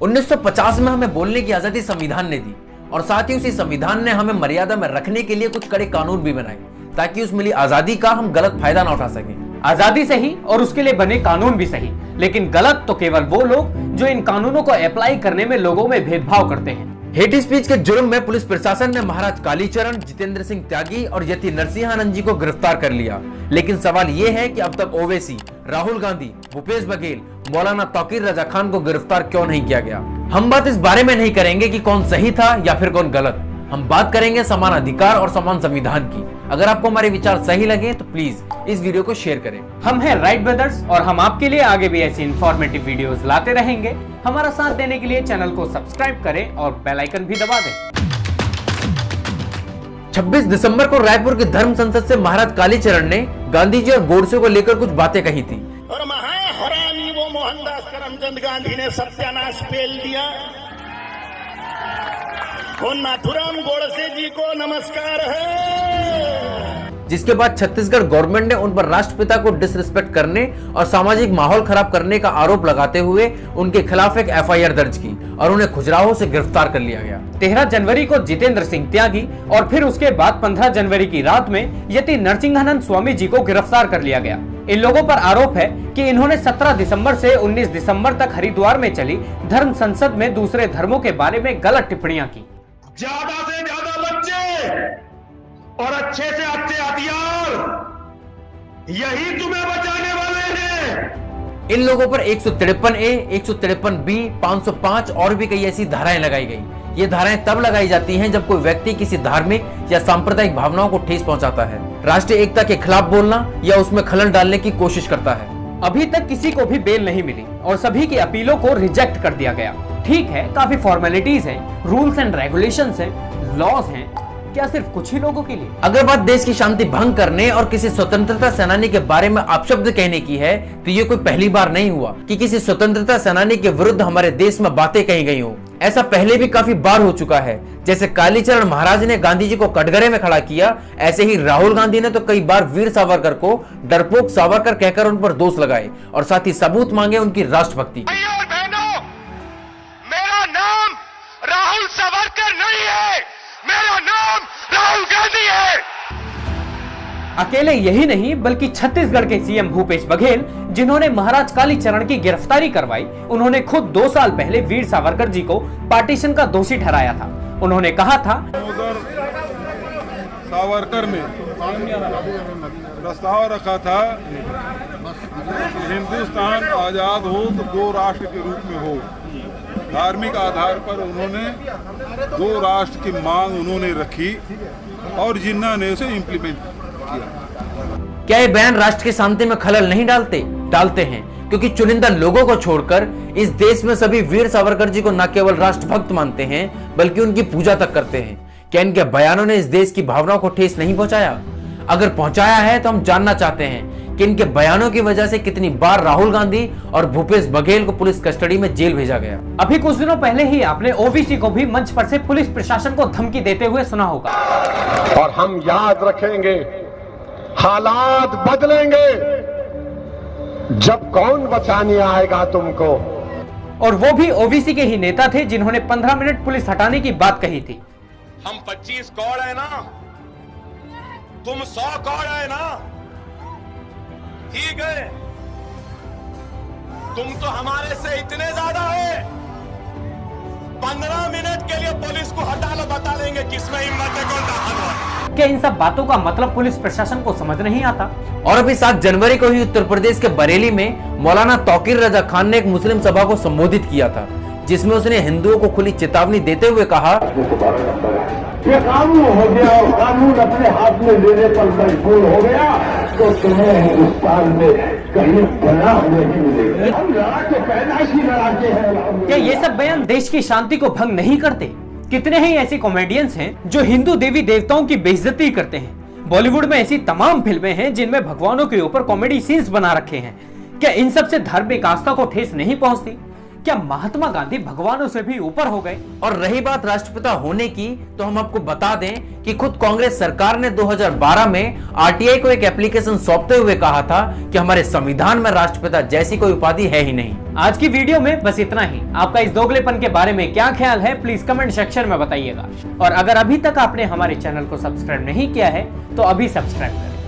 1950 में हमें बोलने की आजादी संविधान ने दी और साथ ही उसी संविधान ने हमें मर्यादा में रखने के लिए कुछ कड़े कानून भी बनाए ताकि उस मिली आजादी का हम गलत फायदा ना उठा सकें। आजादी सही और उसके लिए बने कानून भी सही, लेकिन गलत तो केवल वो लोग जो इन कानूनों को अप्लाई करने में लोगों में भेदभाव करते हैं। हेट स्पीच के जुर्म में पुलिस प्रशासन ने महाराज कालीचरण, जितेंद्र सिंह त्यागी और यति नरसिंहानंद जी को गिरफ्तार कर लिया। लेकिन सवाल यह है कि अब तक ओवैसी, राहुल गांधी, भूपेश बघेल, मौलाना तौकीर रजा खान को गिरफ्तार क्यों नहीं किया गया। हम बात इस बारे में नहीं करेंगे कि कौन सही था या फिर कौन गलत। हम बात करेंगे समान अधिकार और समान संविधान की। अगर आपको हमारे विचार सही लगे तो प्लीज इस वीडियो को शेयर करें। हम हैं राइट ब्रदर्स और हम आपके लिए आगे भी ऐसी इंफॉर्मेटिव वीडियोस लाते रहेंगे। हमारा साथ देने के लिए चैनल को सब्सक्राइब करें और बेल आइकन भी दबा दें। 26 दिसंबर को रायपुर के धर्म संसद से महाराज कालीचरण ने गांधी जी और गोडसे को लेकर कुछ बातें कही थी। और महाहरामी वो मोहनदास करमचंद गांधी ने सत्यानाश पेल दिया। नाथुराम गोडसे जी को नमस्कार है। जिसके बाद छत्तीसगढ़ गवर्नमेंट ने उन पर राष्ट्रपिता को डिसरिस्पेक्ट करने और सामाजिक माहौल खराब करने का आरोप लगाते हुए उनके खिलाफ एक एफआईआर दर्ज की और उन्हें खुजराहो से गिरफ्तार कर लिया गया। 13 जनवरी को जितेंद्र सिंह त्यागी और फिर उसके बाद 15 जनवरी की रात में यति नरसिंहानंद स्वामी जी को गिरफ्तार कर लिया गया। इन लोगों पर आरोप है कि इन्होंने 17 दिसंबर से 19 दिसंबर तक हरिद्वार में चली धर्म संसद में दूसरे धर्मों के बारे में गलत टिप्पणियां की। ज्यादा से ज्यादा बच्चे और अच्छे से अच्छे हथियार, यही तुम्हें बचाने वाले हैं। इन लोगों पर 153A, 153B, 505 और भी कई ऐसी धाराएं लगाई गई। ये धाराएं तब लगाई जाती हैं जब कोई व्यक्ति किसी धार्मिक या सांप्रदायिक भावनाओं को ठेस पहुंचाता है, राष्ट्रीय एकता के खिलाफ बोलना या उसमें खलल डालने की कोशिश करता है। अभी तक किसी को भी बेल नहीं मिली और सभी की अपीलों को रिजेक्ट कर दिया गया। ठीक है, काफी फॉर्मेलिटीज हैं, रूल्स एंड रेगुलेशंस हैं, लॉज हैं, क्या सिर्फ कुछ ही लोगों के लिए? अगर बात देश की शांति भंग करने और किसी स्वतंत्रता सेनानी के बारे में अपशब्द कहने की है तो ये कोई पहली बार नहीं हुआ कि किसी स्वतंत्रता सेनानी के विरुद्ध हमारे देश में बातें कही गई हो। ऐसा पहले भी काफी बार हो चुका है। जैसे कालीचरण महाराज ने गांधी जी को कटघरे में खड़ा किया, ऐसे ही राहुल गांधी ने तो कई बार वीर सावरकर को डरपोक सावरकर कहकर उन पर दोष लगाए और साथ ही सबूत मांगे उनकी राष्ट्रभक्ति। मेरा नाम राहुल सावरकर नहीं है, मेरा नाम राहुल गांधी है। अकेले यही नहीं बल्कि छत्तीसगढ़ के सीएम भूपेश बघेल, जिन्होंने महाराज कालीचरण की गिरफ्तारी करवाई, उन्होंने खुद 2 साल पहले वीर सावरकर जी को पार्टीशन का दोषी ठहराया था। उन्होंने कहा था, सावरकर ने प्रस्ताव रखा था हिंदुस्तान आजाद हो तो 2 राष्ट्र के रूप में हो। धार्मिक आधार पर उन्होंने 2 राष्ट्र की मांग उन्होंने रखी और जिन्ना ने उसे इम्प्लीमेंट किया। क्या ये बयान राष्ट्र की शांति में खलल नहीं डालते हैं? क्योंकि चुनिंदा लोगों को छोड़कर इस देश में सभी वीर सावरकर जी को न केवल राष्ट्रभक्त मानते हैं बल्कि उनकी पूजा तक करते हैं। क्या इनके बयानों ने इस देश की भावनाओं को ठेस नहीं पहुंचाया? अगर पहुंचाया है तो हम जानना चाहते हैं कि इनके बयानों की वजह से कितनी बार राहुल गांधी और भूपेश बघेल को पुलिस कस्टडी में जेल भेजा गया। अभी कुछ दिनों पहले ही आपने ओबीसी को भी मंच पर से पुलिस प्रशासन को धमकी देते हुए सुना होगा। और हम याद रखेंगे, हालात बदलेंगे जब कौन बचाने आएगा तुमको। और वो भी ओबीसी के ही नेता थे जिन्होंने 15 मिनट पुलिस हटाने की बात कही थी। हम 25 कौड़ है ना, तुम 100 कौड़ है ना, ठीक है, तुम तो हमारे से इतने ज्यादा है। 15 मिनट के लिए पुलिस को हटा लो, बता देंगे किसमें हिम्मत है, कौन ताकत है। क्या इन सब बातों का मतलब पुलिस प्रशासन को समझ नहीं आता? और अभी 7 जनवरी को ही उत्तर प्रदेश के बरेली में मौलाना तौकीर रजा खान ने एक मुस्लिम सभा को संबोधित किया था, जिसमें उसने हिंदुओं को खुली चेतावनी देते हुए कहा, ये कानून हो गया और कानून अपने हाथ में लेने पर मजबूर हो गया तो तुम्हें हिंदुस्तान में कहीं बना हुए नहीं मिलेगा। हम लड़ाके पैदाइशी लड़ाके हैं। क्या ये सब बयान देश की शांति को भंग नहीं करते? कितने ही ऐसे कॉमेडियंस हैं जो हिंदू देवी देवताओं की बेइज्जती करते हैं। बॉलीवुड में ऐसी तमाम फिल्में हैं जिनमें भगवानों के ऊपर कॉमेडी सीन्स बना रखे हैं। क्या इन सब से धार्मिक आस्था को ठेस नहीं पहुंचती? क्या महात्मा गांधी भगवानों से भी ऊपर हो गए? और रही बात राष्ट्रपिता होने की, तो हम आपको बता दें कि खुद कांग्रेस सरकार ने 2012 में आरटीआई को एक एप्लीकेशन सौंपते हुए कहा था कि हमारे संविधान में राष्ट्रपिता जैसी कोई उपाधि है ही नहीं। आज की वीडियो में बस इतना ही। आपका इस दोगलेपन के बारे में क्या ख्याल है, प्लीज कमेंट सेक्शन में बताइएगा। और अगर अभी तक आपने हमारे चैनल को सब्सक्राइब नहीं किया है तो अभी सब्सक्राइब करें।